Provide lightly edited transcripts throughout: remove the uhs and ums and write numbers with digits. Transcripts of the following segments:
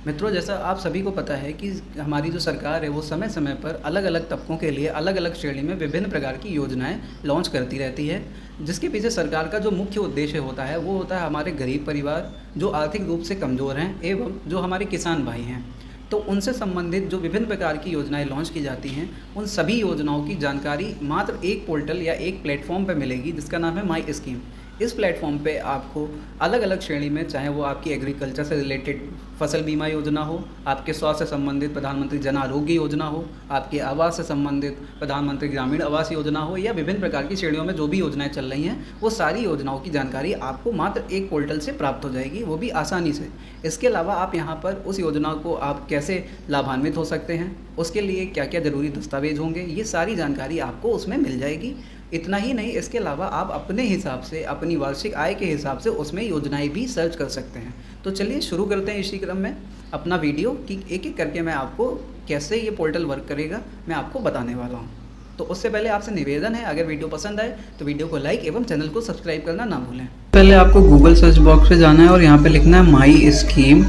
मित्रों, जैसा आप सभी को पता है कि हमारी जो सरकार है वो समय समय पर अलग अलग तबकों के लिए अलग अलग श्रेणी में विभिन्न प्रकार की योजनाएं लॉन्च करती रहती है, जिसके पीछे सरकार का जो मुख्य उद्देश्य होता है वो होता है हमारे गरीब परिवार जो आर्थिक रूप से कमज़ोर हैं एवं जो हमारे किसान भाई हैं। तो उनसे संबंधित जो विभिन्न प्रकार की योजनाएं लॉन्च की जाती हैं, उन सभी योजनाओं की जानकारी मात्र एक पोर्टल या एक प्लेटफॉर्म पर मिलेगी जिसका नाम है माई स्कीम। इस प्लेटफॉर्म पे आपको अलग अलग श्रेणी में, चाहे वो आपकी एग्रीकल्चर से रिलेटेड फसल बीमा योजना हो, आपके स्वास्थ्य से संबंधित प्रधानमंत्री जन आरोग्य योजना हो, आपके आवास से संबंधित प्रधानमंत्री ग्रामीण आवास योजना हो, या विभिन्न प्रकार की श्रेणियों में जो भी योजनाएं चल रही हैं, वो सारी योजनाओं की जानकारी आपको मात्र एक पोर्टल से प्राप्त हो जाएगी, वो भी आसानी से। इसके अलावा आप यहाँ पर उस योजना को आप कैसे लाभान्वित हो सकते हैं, उसके लिए क्या क्या ज़रूरी दस्तावेज होंगे, ये सारी जानकारी आपको उसमें मिल जाएगी। इतना ही नहीं, इसके अलावा आप अपने हिसाब से, अपनी वार्षिक आय के हिसाब से उसमें योजनाएं भी सर्च कर सकते हैं। तो चलिए शुरू करते हैं इसी क्रम में अपना वीडियो कि एक एक करके मैं आपको कैसे ये पोर्टल वर्क करेगा मैं आपको बताने वाला हूँ। तो उससे पहले आपसे निवेदन है, अगर वीडियो पसंद आए तो वीडियो को लाइक एवं चैनल को सब्सक्राइब करना ना भूलें। पहले आपको गूगल सर्च बॉक्स पे जाना है और यहाँ पे लिखना है माई स्कीम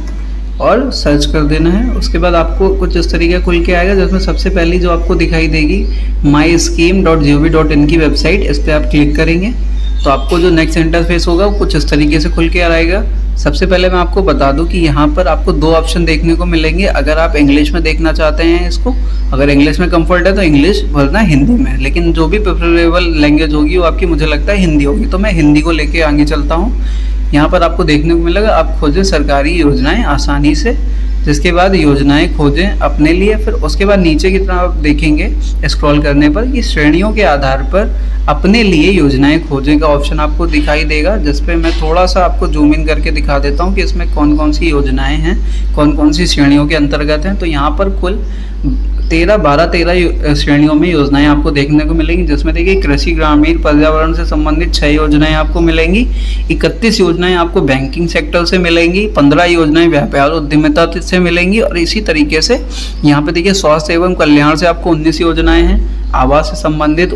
और सर्च कर देना है। उसके बाद आपको कुछ इस तरीके खुल के आएगा, जिसमें सबसे पहली जो आपको दिखाई देगी myscheme.gov.in की वेबसाइट, इस पर आप क्लिक करेंगे तो आपको जो नेक्स्ट इंटरफेस होगा वो कुछ इस तरीके से खुल के आएगा। सबसे पहले मैं आपको बता दूं कि यहाँ पर आपको दो ऑप्शन देखने को मिलेंगे। अगर आप इंग्लिश में देखना चाहते हैं इसको, अगर इंग्लिश में कंफर्ट है तो इंग्लिश, वरना हिंदी में, लेकिन जो भी प्रेफरेबल लैंग्वेज होगी वो आपकी मुझे लगता है हिंदी होगी। तो मैं हिंदी को लेके आगे चलता हूँ। यहाँ पर आपको देखने को मिलेगा, आप खोजें सरकारी योजनाएं आसानी से, जिसके बाद योजनाएं खोजें अपने लिए। फिर उसके बाद नीचे की तरफ आप देखेंगे स्क्रॉल करने पर कि श्रेणियों के आधार पर अपने लिए योजनाएं खोजें का ऑप्शन आपको दिखाई देगा, जिस पे मैं थोड़ा सा आपको जूम इन करके दिखा देता हूं कि इसमें कौन कौन सी योजनाएं हैं, कौन कौन सी श्रेणियों के अंतर्गत हैं। तो यहाँ पर कुल 13 श्रेणियों में योजनाएं आपको देखने को मिलेंगी, जिसमें देखिए कृषि ग्रामीण पर्यावरण से संबंधित 6 योजनाएं आपको मिलेंगी, 31 योजनाएं आपको बैंकिंग सेक्टर से मिलेंगी, 15 योजनाएं व्यापार उद्यमिता से मिलेंगी, और इसी तरीके से यहाँ पे देखिए स्वास्थ्य एवं कल्याण से आपको 19 योजनाएं हैं, आवास से संबंधित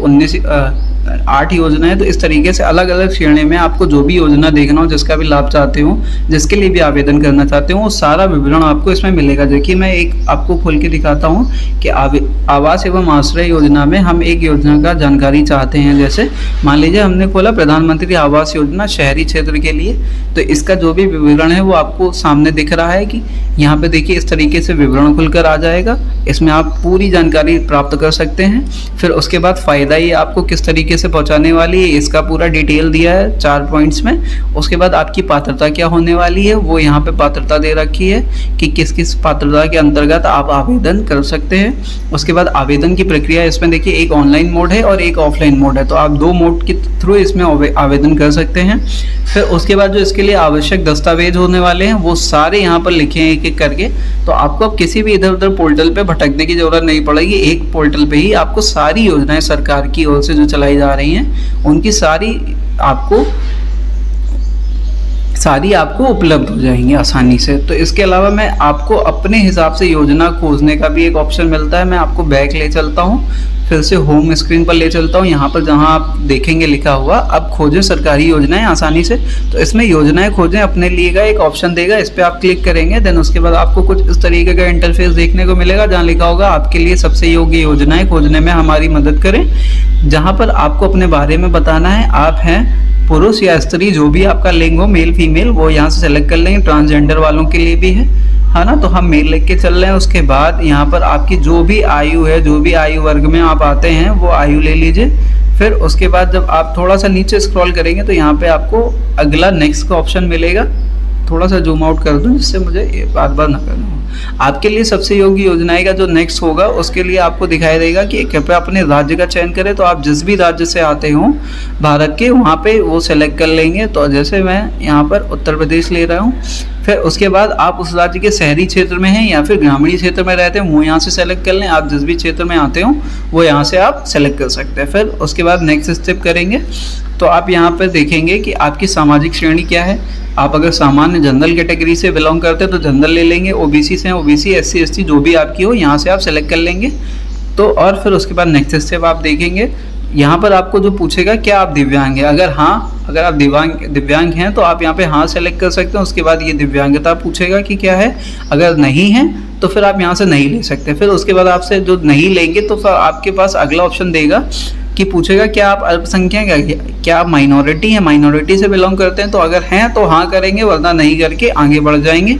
8 योजनाएं। तो इस तरीके से अलग अलग श्रेणी में आपको जो भी योजना देखना हो, जिसका भी लाभ चाहते हो, जिसके लिए भी आवेदन करना चाहते हो, वो सारा विवरण आपको इसमें मिलेगा। देखिए मैं एक आपको खोल के दिखाता हूँ कि आवास एवं आश्रय योजना में हम एक योजना का जानकारी चाहते हैं। जैसे मान लीजिए हमने खोला प्रधानमंत्री आवास योजना शहरी क्षेत्र के लिए, तो इसका जो भी विवरण है वो आपको सामने दिख रहा है कि यहाँ पे देखिए इस तरीके से विवरण खुलकर आ जाएगा। इसमें आप पूरी जानकारी प्राप्त कर सकते हैं। फिर उसके बाद फ़ायदा ये आपको किस तरीके से पहुंचाने वाली है, इसका पूरा डिटेल दिया है 4 पॉइंट्स में। उसके बाद आपकी पात्रता क्या होने वाली है, वो यहाँ पे पात्रता दे रखी है कि किस किस पात्रता के अंतर्गत आप आवेदन कर सकते हैं। उसके बाद आवेदन की प्रक्रिया, इसमें देखिए एक ऑनलाइन मोड है और एक ऑफलाइन मोड है, तो आप 2 मोड के थ्रू इसमें आवेदन कर सकते हैं। फिर उसके बाद जो इसके लिए आवश्यक दस्तावेज होने वाले हैं वो सारे यहाँ पर लिखे हैं एक एक करके। तो आपको अब किसी भी इधर उधर पोर्टल पे भटकने की जरूरत नहीं पड़ेगी, एक पोर्टल पे ही आपको सारी योजनाएं सरकार की ओर से जो चलाई जा रही हैं उनकी सारी आपको उपलब्ध हो जाएंगी आसानी से। तो इसके अलावा मैं आपको अपने हिसाब से योजना खोजने का भी एक ऑप्शन मिलता है। मैं आपको बैक ले चलता हूँ, फिर से होम स्क्रीन पर ले चलता हूँ। यहाँ पर जहाँ आप देखेंगे लिखा हुआ अब खोजें सरकारी योजनाएं आसानी से, तो इसमें योजनाएं खोजें अपने लिए का एक ऑप्शन देगा, इस पर आप क्लिक करेंगे। देन उसके बाद आपको कुछ इस तरीके का इंटरफेस देखने को मिलेगा, जहाँ लिखा होगा आपके लिए सबसे योग्य योजनाएं खोजने में हमारी मदद करें, जहाँ पर आपको अपने बारे में बताना है। आप हैं पुरुष या स्त्री, जो भी आपका लिंग हो, मेल फीमेल, वो यहाँ से सेलेक्ट कर लेंगे। ट्रांसजेंडर वालों के लिए भी है ना, तो हम मेल लिख के चल रहे हैं। उसके बाद यहाँ पर आपकी जो भी आयु है, जो भी आयु वर्ग में आप आते हैं वो आयु ले लीजिए। फिर उसके बाद जब आप थोड़ा सा नीचे स्क्रॉल करेंगे तो यहाँ पे आपको अगला नेक्स्ट का ऑप्शन मिलेगा। थोड़ा सा जूम आउट कर दूं जिससे मुझे बार बार ना करना हो। आपके लिए सबसे योग्य योजनाएं का जो नेक्स्ट होगा उसके लिए आपको दिखाई देगा कि कृपया अपने राज्य का चयन करें। तो आप जिस भी राज्य से आते हो भारत के, वहाँ पे वो सेलेक्ट कर लेंगे। तो जैसे मैं यहाँ पर उत्तर प्रदेश ले रहा हूँ। फिर उसके बाद आप उस राज्य के शहरी क्षेत्र में हैं या फिर ग्रामीण क्षेत्र में रहते हैं, वो यहाँ से सेलेक्ट कर लें। आप जिस भी क्षेत्र में आते हो वो यहाँ से आप सेलेक्ट कर सकते हैं। फिर उसके बाद नेक्स्ट स्टेप करेंगे तो आप यहाँ पर देखेंगे कि आपकी सामाजिक श्रेणी क्या है। आप अगर सामान्य जनरल कैटेगरी से बिलोंग करते हैं तो जनरल ले लेंगे, ओबीसी से हैं ओबीसी, एससी एसटी जो भी आपकी हो यहाँ से आप सेलेक्ट कर लेंगे। तो और फिर उसके बाद नेक्स्ट स्टेप आप देखेंगे यहाँ पर आपको जो पूछेगा क्या आप दिव्यांग हैं, अगर हाँ, अगर आप दिव्यांग हैं तो आप यहाँ पे हाँ सेलेक्ट कर सकते हैं। उसके बाद ये दिव्यांगता पूछेगा कि क्या है, अगर नहीं है तो फिर आप यहाँ से नहीं ले सकते। फिर उसके बाद आपसे जो नहीं लेंगे तो फिर आपके पास अगला ऑप्शन देगा कि पूछेगा क्या आप अल्पसंख्यक हैं, क्या आप माइनॉरिटी हैं, माइनॉरिटी से बिलोंग करते हैं, तो अगर हैं तो हाँ करेंगे, वरना नहीं करके आगे बढ़ जाएंगे।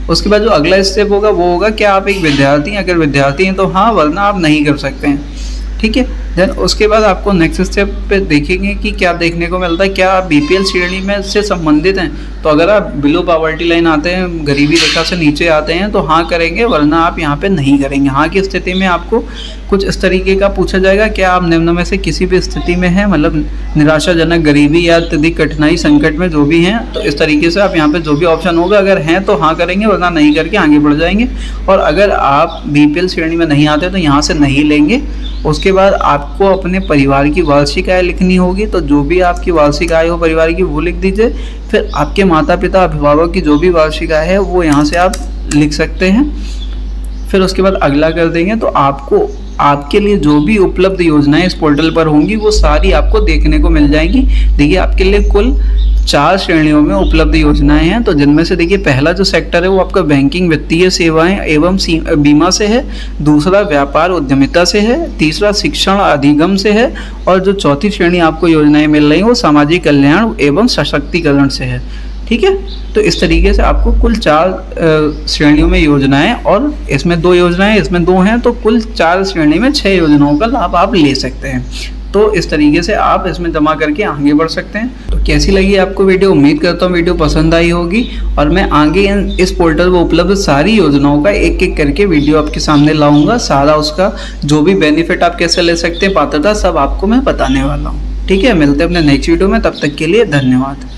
उसके बाद जो अगला स्टेप होगा वो होगा क्या आप एक विद्यार्थी हैं, अगर विद्यार्थी हैं तो हाँ, वरना आप नहीं कर सकते हैं। ठीक है। देन उसके बाद आपको नेक्स्ट स्टेप पे देखेंगे कि क्या देखने को मिलता है, क्या आप बीपीएल श्रेणी में से संबंधित हैं, तो अगर आप बिलो पॉवर्टी लाइन आते हैं, गरीबी रेखा से नीचे आते हैं तो हाँ करेंगे, वरना आप यहाँ पे नहीं करेंगे। हाँ की स्थिति में आपको कुछ इस तरीके का पूछा जाएगा, क्या आप निम्न में से किसी भी स्थिति में हैं, मतलब निराशाजनक, गरीबी या अत्यधिक कठिनाई, संकट में जो भी हैं, तो इस तरीके से आप यहाँ पे जो भी ऑप्शन होगा अगर हैं तो हाँ करेंगे, वरना नहीं करके आगे बढ़ जाएंगे। और अगर आप बीपीएल श्रेणी में नहीं आते तो यहाँ से नहीं लेंगे। उसके बाद आपको अपने परिवार की वार्षिक आय लिखनी होगी, तो जो भी आपकी वार्षिक आय हो परिवार की वो लिख दीजिए। फिर आपके माता पिता अभिभावक की जो भी वार्षिक आय है वो यहाँ से आप लिख सकते हैं। फिर उसके बाद अगला कर देंगे तो आपको आपके लिए जो भी उपलब्ध योजनाएं इस पोर्टल पर होंगी वो सारी आपको देखने को मिल जाएंगी। देखिए आपके लिए कुल 4 श्रेणियों में उपलब्ध योजनाएं हैं, तो जिनमें से देखिए पहला जो सेक्टर है वो आपका बैंकिंग वित्तीय सेवाएं एवं बीमा से है, दूसरा व्यापार उद्यमिता से है, तीसरा शिक्षण अधिगम से है, और जो चौथी श्रेणी आपको योजनाएं मिल रही हैं वो सामाजिक कल्याण एवं सशक्तिकरण से है। ठीक है। तो इस तरीके से आपको कुल 4 श्रेणियों में योजनाएं, और इसमें 2 योजनाएं, इसमें 2 हैं, तो कुल 4 श्रेणी में 6 योजनाओं का लाभ आप ले सकते हैं। तो इस तरीके से आप इसमें जमा करके आगे बढ़ सकते हैं। तो कैसी लगी आपको वीडियो, उम्मीद करता हूँ वीडियो पसंद आई होगी, और मैं आगे इस पोर्टल पर उपलब्ध सारी योजनाओं का एक एक करके वीडियो आपके सामने लाऊंगा। सारा उसका जो भी बेनिफिट आप कैसे ले सकते हैं, पात्रता, सब आपको मैं बताने वाला हूँ। ठीक है। मिलते हैं अपने नेक्स्ट वीडियो में, तब तक के लिए धन्यवाद।